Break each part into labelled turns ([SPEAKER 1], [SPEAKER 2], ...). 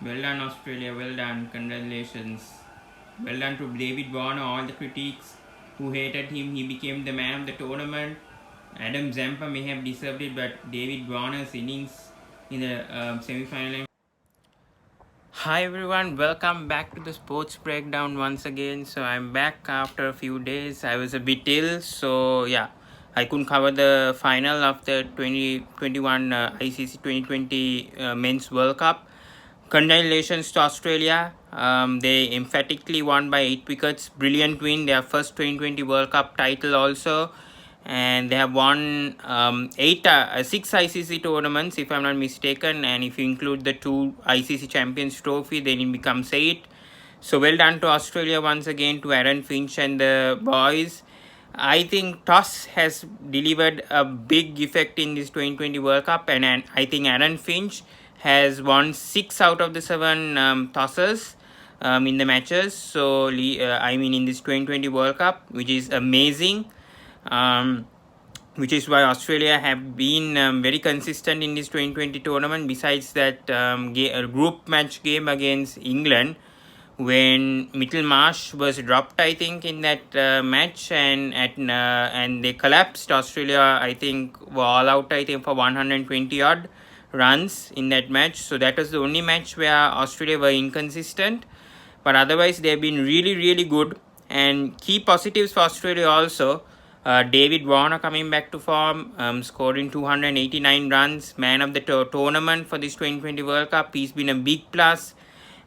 [SPEAKER 1] Well done, Australia. Well done. Congratulations. Well done to David Warner. All the critics who hated him, he became the man of the tournament. Adam Zampa may have deserved it, but David Warner's innings in the semi-final. Hi everyone, welcome back to the sports breakdown once again. So I'm back after a few days. I was a bit ill, so yeah, I couldn't cover the final of the 2021 ICC 2020 Men's World Cup. Congratulations to Australia. They emphatically won by 8 wickets. Brilliant win. Their first 2020 World Cup title also. And they have won 6 ICC tournaments, if I'm not mistaken. And if you include the 2 ICC Champions Trophy, then it becomes 8. So well done to Australia once again, to Aaron Finch and the boys. I think toss has delivered a big effect in this 2020 World Cup, and I think Aaron Finch has won 6 out of the 7 tosses in the matches. So I mean in this 2020 World Cup, which is amazing. Which is why Australia have been very consistent in this 2020 tournament. Besides that group match game against England, when Middlemarsh was dropped, I think, in that match, and they collapsed. Australia, I think, were all out, I think, for 120 odd runs in that match. So that was the only match where Australia were inconsistent. But otherwise, they've been really, really good. And key positives for Australia also. David Warner coming back to form, scoring 289 runs, man of the tournament for this 2020 World Cup. He's been a big plus.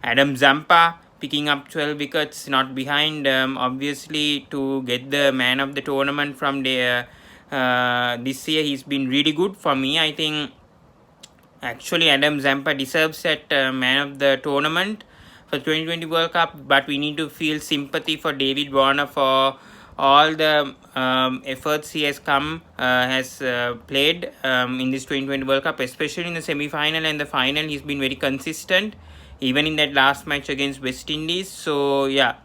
[SPEAKER 1] Adam Zampa picking up 12 wickets, not behind, obviously, to get the man of the tournament from this year. He's been really good for me. I think actually Adam Zampa deserves that man of the tournament for 2020 World Cup, but we need to feel sympathy for David Warner for all the efforts he has played in this 2020 World Cup, especially in the semi-final and the final. He's been very consistent, even in that last match against West Indies. So yeah,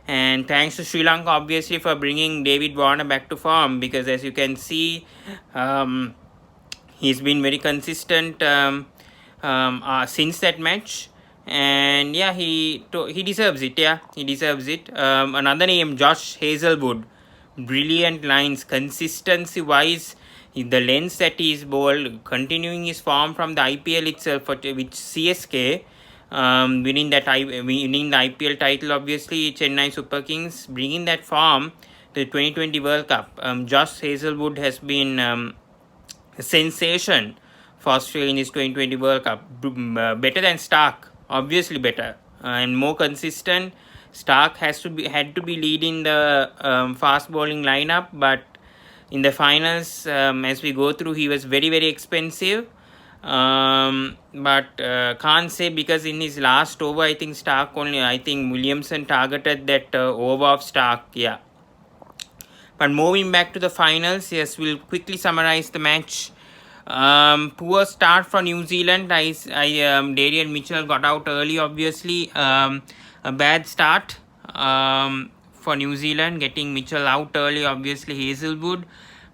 [SPEAKER 1] and thanks to Sri Lanka, obviously, for bringing David Warner back to form, because as you can see, he's been very consistent since that match. And yeah, he deserves it. Yeah, he deserves it. Another name, Josh Hazelwood. Brilliant lines, consistency wise, the lengths that he is bowled, continuing his form from the IPL itself, with CSK, winning the IPL title, obviously Chennai Super Kings, bringing that form to the 2020 World Cup. Josh Hazelwood has been a sensation for Australia in this 2020 World Cup. Better than Stark, obviously better, and more consistent. Stark had to be leading the fast bowling lineup, but in the finals, as we go through, he was very, very expensive. But can't say, because in his last over, I think Williamson targeted that over of Stark. Yeah. But moving back to the finals, yes, we'll quickly summarize the match. Poor start for New Zealand. Darian Mitchell got out early, obviously. A bad start for New Zealand, getting Mitchell out early, obviously Hazelwood.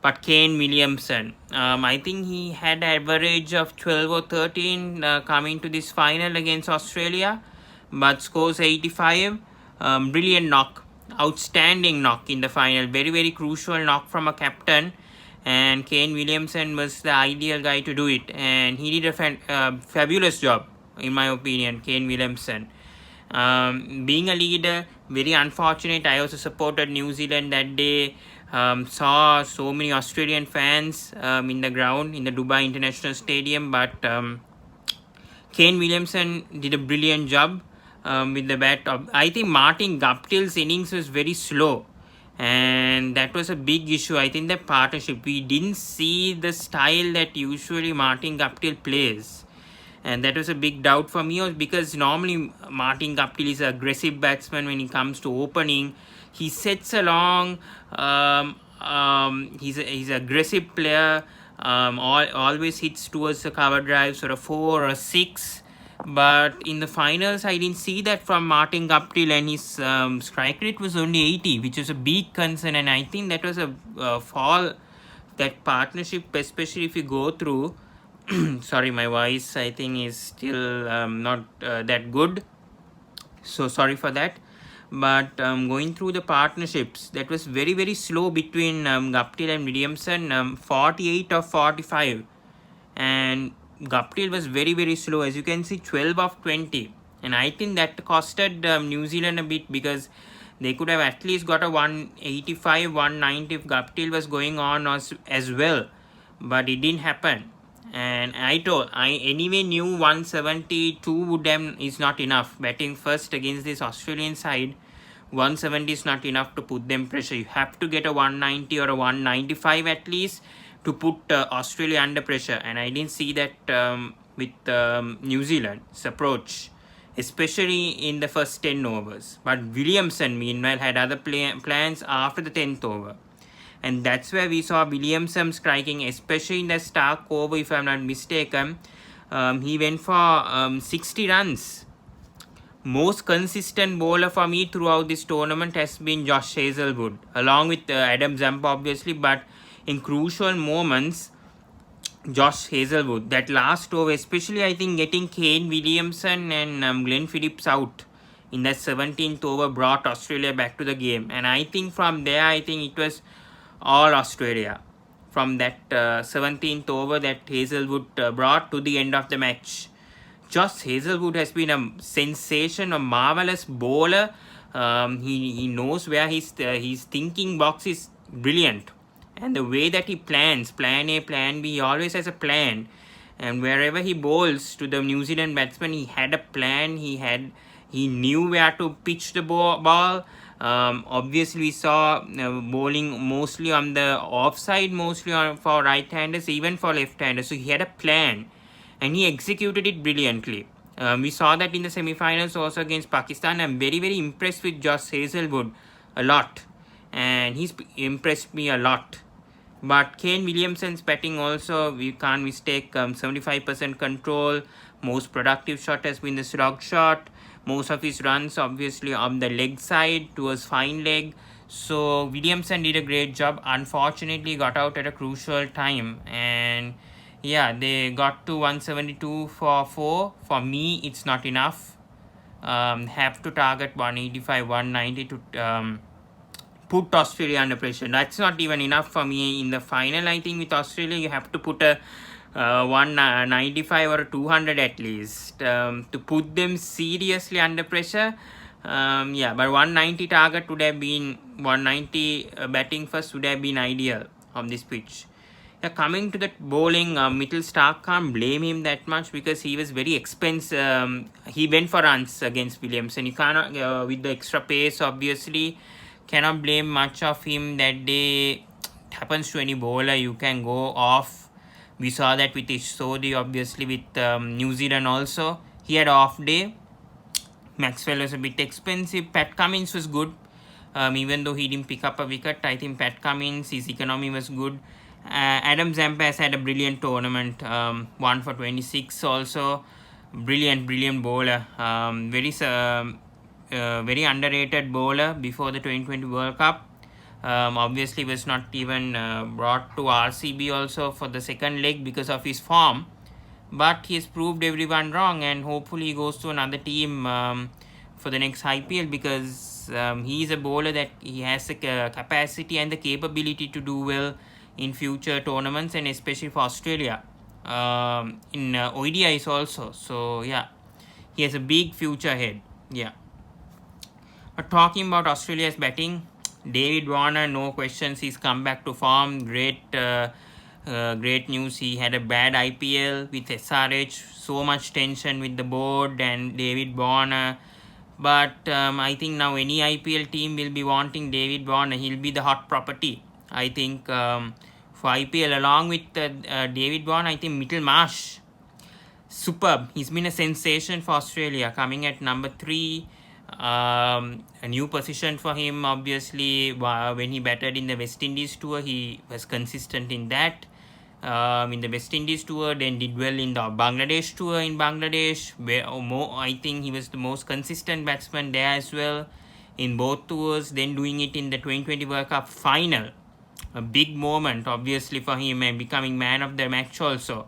[SPEAKER 1] But Kane Williamson, I think he had an average of 12 or 13 coming to this final against Australia, but scores 85. Brilliant knock, outstanding knock in the final. Very, very crucial knock from a captain. And Kane Williamson was the ideal guy to do it. And he did a fabulous job, in my opinion, Kane Williamson. Being a leader, very unfortunate. I also supported New Zealand that day. Saw so many Australian fans in the ground in the Dubai International Stadium, but Kane Williamson did a brilliant job with the bat. I think Martin Guptill's innings was very slow, and that was a big issue. I think the partnership, we didn't see the style that usually Martin Guptill plays, and that was a big doubt for me, because normally Martin Guptill is an aggressive batsman when it comes to opening. He sets along. He's an aggressive player. Always hits towards the cover drive, sort of 4 or 6. But in the finals, I didn't see that from Martin Guptill, and his strike rate was only 80, which was a big concern. And I think that was a fall, that partnership, especially if you go through, Sorry, my voice I think is still not that good, so sorry for that. But going through the partnerships, that was very slow between Guptill and Williamson, 48 of 45, and Guptill was very slow, as you can see, 12 of 20, and I think that costed New Zealand a bit, because they could have at least got a 185, 190 if Guptill was going on as well, but it didn't happen. And I anyway knew 172 would have is not enough. Batting first against this Australian side, 170 is not enough to put them pressure. You have to get a 190 or a 195 at least to put Australia under pressure, and I didn't see that with New Zealand's approach, especially in the first 10 overs. But Williamson, meanwhile, had other plans after the 10th over. And that's where we saw Williamson striking, especially in the Stark over, if I'm not mistaken. He went for 60 runs. Most consistent bowler for me throughout this tournament has been Josh Hazelwood, along with Adam Zampa, obviously, but in crucial moments, Josh Hazelwood, that last over, especially I think getting Kane Williamson and Glenn Phillips out in that 17th over brought Australia back to the game. And I think from there, I think it was all Australia from that 17th over that Hazelwood brought to the end of the match. Josh Hazelwood has been a sensation, a marvelous bowler. He knows where his thinking box is brilliant, and the way that he plans, plan A, plan B, he always has a plan. And wherever he bowls to the New Zealand batsman, he had a plan. He knew where to pitch the ball. Obviously, we saw bowling mostly on the offside, mostly for right-handers, even for left-handers. So he had a plan, and he executed it brilliantly. We saw that in the semi-finals also against Pakistan. I'm very impressed with Josh Hazelwood a lot, and he's impressed me a lot. But Kane Williamson's batting also, we can't mistake. 75% control. Most productive shot has been the slog shot. Most of his runs obviously on the leg side towards fine leg. So Williamson did a great job. Unfortunately got out at a crucial time, and yeah, they got to 172 for 4. For me, it's not enough. Have to target 185, 190 to put Australia under pressure. That's not even enough for me in the final. I think with Australia, you have to put a 195 or a 200 at least to put them seriously under pressure. Yeah, but 190 target would have been 190 batting first would have been ideal on this pitch. Yeah, coming to that bowling, Mitchell Starc, can't blame him that much because he was very expensive. He went for runs against Williamson. You cannot, with the extra pace, obviously, cannot blame much of him that day. It happens to any bowler. You can go off. We saw that with Ish Sodhi, obviously, with New Zealand also. He had an off day. Maxwell was a bit expensive. Pat Cummins was good. Even though he didn't pick up a wicket, I think Pat Cummins, his economy was good. Adam Zampa has had a brilliant tournament. 1 for 26 also. Brilliant bowler. Very underrated bowler before the 2020 World Cup. Obviously was not even brought to RCB also for the second leg because of his form. But he has proved everyone wrong, and hopefully he goes to another team for the next IPL, because he is a bowler that he has the capacity and the capability to do well in future tournaments, and especially for Australia in ODIs also. So yeah, he has a big future ahead. Yeah. But talking about Australia's batting, David Warner, no questions, he's come back to form. Great news. He had a bad IPL with SRH, so much tension with the board and David Warner. But I think now any IPL team will be wanting David Warner. He'll be the hot property. I think for IPL, along with David Warner, I think Mitchell Marsh, superb. He's been a sensation for Australia, coming at number 3. A new position for him, obviously. When he batted in the West Indies tour, he was consistent in that. In the West Indies tour, then did well in the Bangladesh tour in Bangladesh, where I think he was the most consistent batsman there as well in both tours. Then doing it in the 2020 World Cup final, a big moment obviously for him, and becoming man of the match also.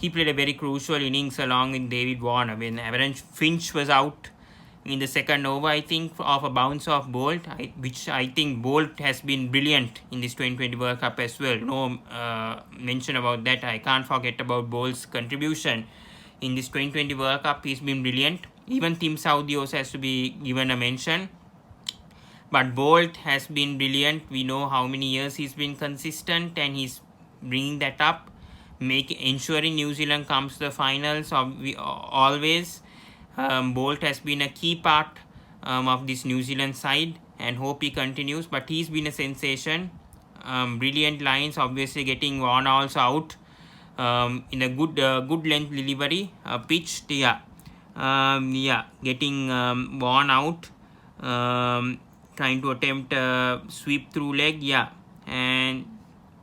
[SPEAKER 1] he played a very crucial innings along with David Warner when Aaron Finch was out in the second over, I think, of a bounce off Bolt, which I think Bolt has been brilliant in this 2020 World Cup as well. No mention about that. I can't forget about Bolt's contribution in this 2020 World Cup. He's been brilliant. Even Tim Southee also has to be given a mention. But Bolt has been brilliant. We know how many years he's been consistent, and he's bringing that up, ensuring New Zealand comes to the finals always. Bolt has been a key part of this New Zealand side, and hope he continues. But he's been a sensation. Brilliant lines, obviously getting Warner also out in a good length delivery, pitched, getting Warner out, trying to attempt a sweep through leg, and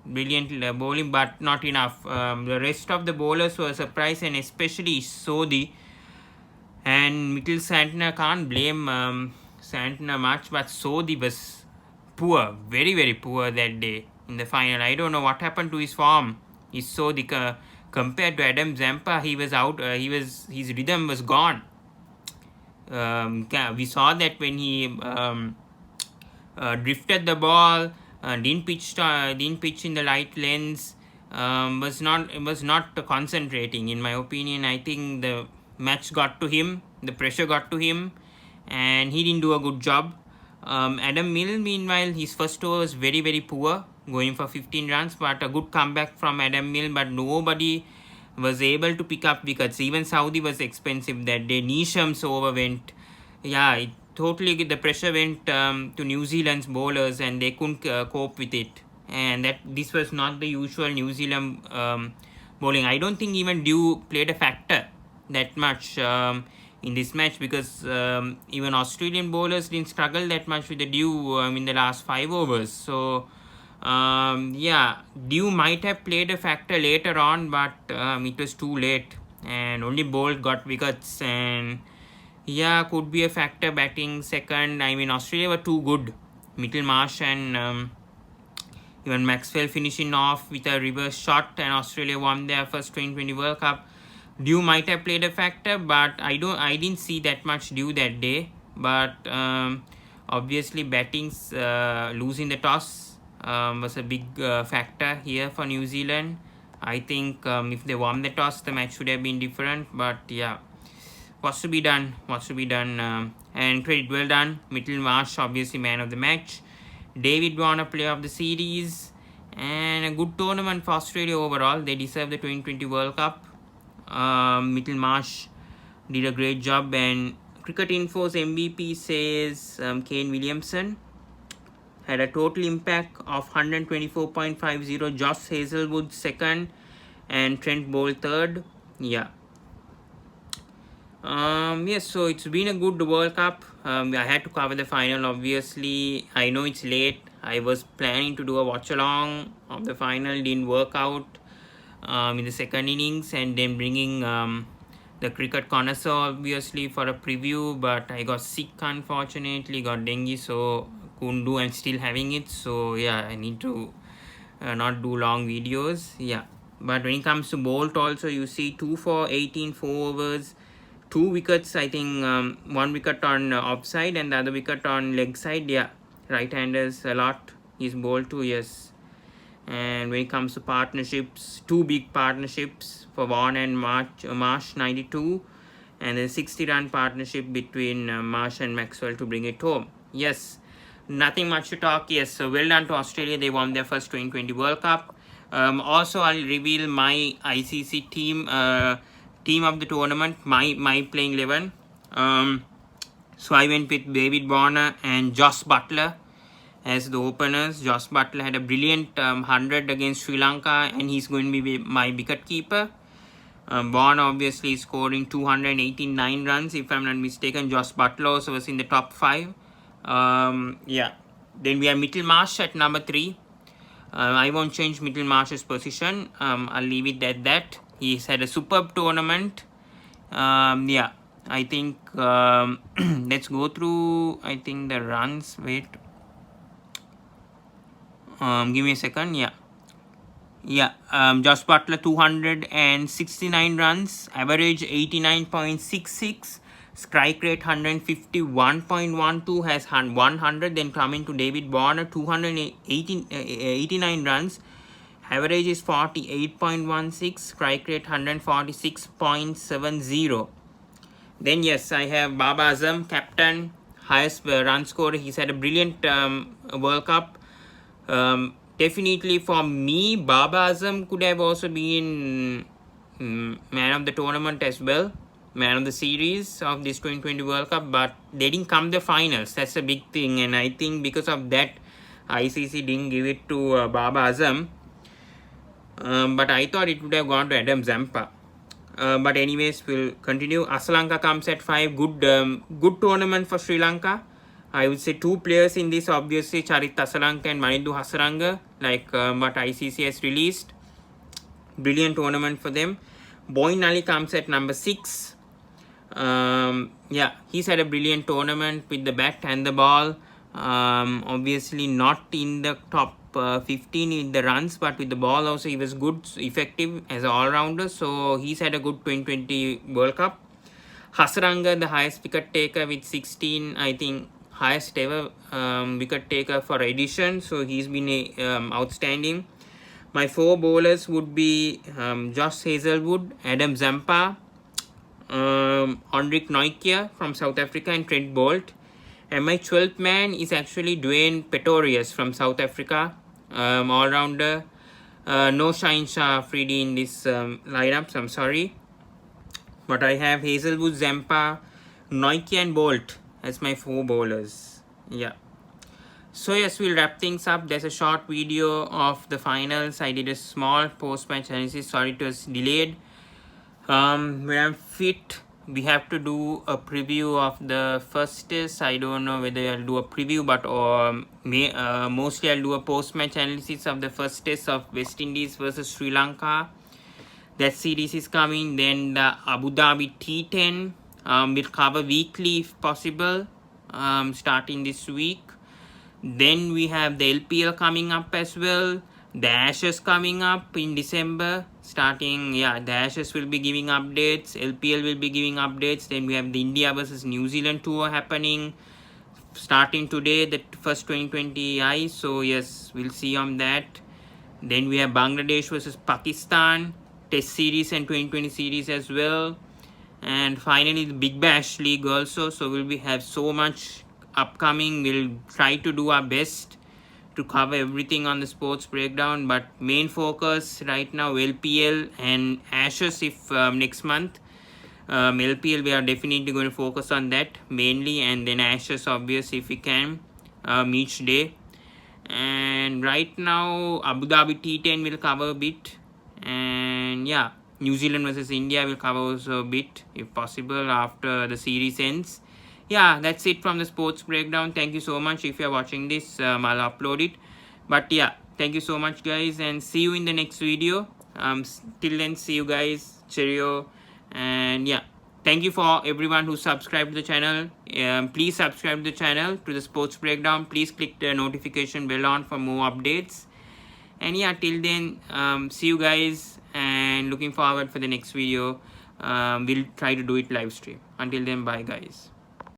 [SPEAKER 1] brilliant bowling, but not enough. The rest of the bowlers were surprised, and especially Sodhi and Mitchell Santner. Can't blame Santner much, but Sodhi was poor, very, very poor that day in the final. I don't know what happened to his form. Is Sodhi compared to Adam Zampa, he was out. His rhythm was gone. We saw that when he drifted the ball, didn't pitch in the right lens, was not concentrating. In my opinion, I think the match got to him, the pressure got to him, and he didn't do a good job. Adam Milne, meanwhile, his first over was very, very poor, going for 15 runs, but a good comeback from Adam Milne, but nobody was able to pick up wickets. Even Southee was expensive that day. Neesham's over went, the pressure went to New Zealand's bowlers, and they couldn't cope with it. And this was not the usual New Zealand bowling. I don't think even Dew played a factor that much in this match, because even Australian bowlers didn't struggle that much with the Dew in the last 5 overs. So Dew might have played a factor later on, but it was too late, and only Bolt got wickets, and could be a factor batting second. I mean, Australia were too good. Middlemarsh and even Maxwell finishing off with a reverse shot, and Australia won their first 2020 World Cup. Dew might have played a factor, but I didn't see that much Dew that day. But obviously batting's losing the toss was a big factor here for New Zealand. I think if they won the toss, the match should have been different. But what's to be done, and credit well done. Middlemarsh, obviously man of the match. David Warner, player of the series, and a good tournament for Australia overall. They deserve the 2020 World Cup. Middlemarsh did a great job, and Cricket Info's MVP says Kane Williamson had a total impact of 124.50. Josh Hazelwood second, and Trent Boult third. So it's been a good World Cup. I had to cover the final, obviously. I know it's late. I was planning to do a watch along of the final, didn't work out in the second innings, and then bringing the Cricket Connoisseur obviously for a preview, but I got sick, unfortunately, got dengue, so couldn't do. I'm still having it, so I need to not do long videos. But when it comes to Bolt also, you see 2 for 18, 4 overs, 2 wickets, I think 1 wicket on offside and the other wicket on leg side. Right-handers a lot. He's bowled too, yes. And when it comes to partnerships, 2 big partnerships for Warner and Marsh 92, and a 60-run partnership between Marsh and Maxwell to bring it home. Nothing much to talk. So well done to Australia. They won their first 2020 World Cup. Also, I'll reveal my ICC team of the tournament, my playing 11. So I went with David Warner and Josh Buttler as the openers. Josh Buttler had a brilliant 100 against Sri Lanka, and he's going to be my wicket keeper. Warner obviously scoring 289 runs, if I'm not mistaken. Josh Buttler also was in the top 5. Then we have Middlemarsh at number 3. I won't change Middlemarsh's position. I'll leave it at that. He's had a superb tournament. I think let's go through, I think, the runs. Wait. Give me a second. Yeah, Josh Butler 269 runs, average 89.66, strike rate 151.12, has 100. Then coming to David Warner, 289 runs, average is 48.16, strike rate 146.70. Then yes, I have Baba Azam, captain, highest run scorer. He's had a brilliant World Cup. Definitely for me, Baba Azam could have also been man of the tournament as well, man of the series of this 2020 World Cup, but they didn't come the finals. That's a big thing, and I think because of that, ICC didn't give it to Baba Azam. But I thought it would have gone to Adam Zampa. But anyways, we'll continue. Asalanka comes at 5. Good tournament for Sri Lanka. I would say 2 players in this, obviously Charit Asalanka and Manindu Hasaranga, like what ICC has released. Brilliant tournament for them. Boyn Ali comes at number 6. Yeah, he's had a brilliant tournament with the bat and the ball. Obviously not in the top 15 in the runs, but with the ball also he was good, effective as an all-rounder. So he's had a good 2020 World Cup. Hasaranga, the highest wicket taker with 16, I think highest ever wicket taker for edition. So he's been outstanding. My 4 bowlers would be Josh Hazelwood, Adam Zampa, Henrik Nokia from South Africa, and Trent Bolt. And my 12th man is actually Dwayne Pretorius from South Africa, all-rounder. No Shine Shah Afridi in this lineup, so I'm sorry. But I have Hazelwood, Zampa, Nokia and Bolt as my 4 bowlers. Yeah. So yes, we'll wrap things up. There's a short video of the finals. I did a small post-match analysis. Sorry it was delayed. When I'm fit, we have to do a preview of the first test. I don't know whether I'll do a preview, but mostly I'll do a post-match analysis of the first test of West Indies versus Sri Lanka. That series is coming. Then the Abu Dhabi T10 will cover weekly if possible, starting this week. Then we have the LPL coming up as well. The Ashes coming up in December. Starting, yeah, the Ashes will be giving updates. LPL will be giving updates. Then we have the India versus New Zealand tour happening. Starting today, the first 2020 So yes, we'll see on that. Then we have Bangladesh versus Pakistan. Test series and 2020 series as well. And finally, the Big Bash League also. So we'll have so much upcoming. We'll try to do our best to cover everything on the sports breakdown, but main focus right now LPL and Ashes if next month. LPL we are definitely going to focus on that mainly, and then Ashes obviously if we can each day. And right now Abu Dhabi T10 will cover a bit, and yeah, New Zealand versus India will cover also a bit if possible after the series ends. Yeah, that's it from the sports breakdown. Thank you so much. If you're watching this, I'll upload it. But yeah, thank you so much guys, and see you in the next video. Till then, see you guys. Cheerio. And yeah, thank you for everyone who subscribed to the channel. Please subscribe to the channel, to the sports breakdown. Please click the notification bell on for more updates. And yeah, till then, see you guys, and looking forward for the next video. We'll try to do it live stream. Until then, bye guys.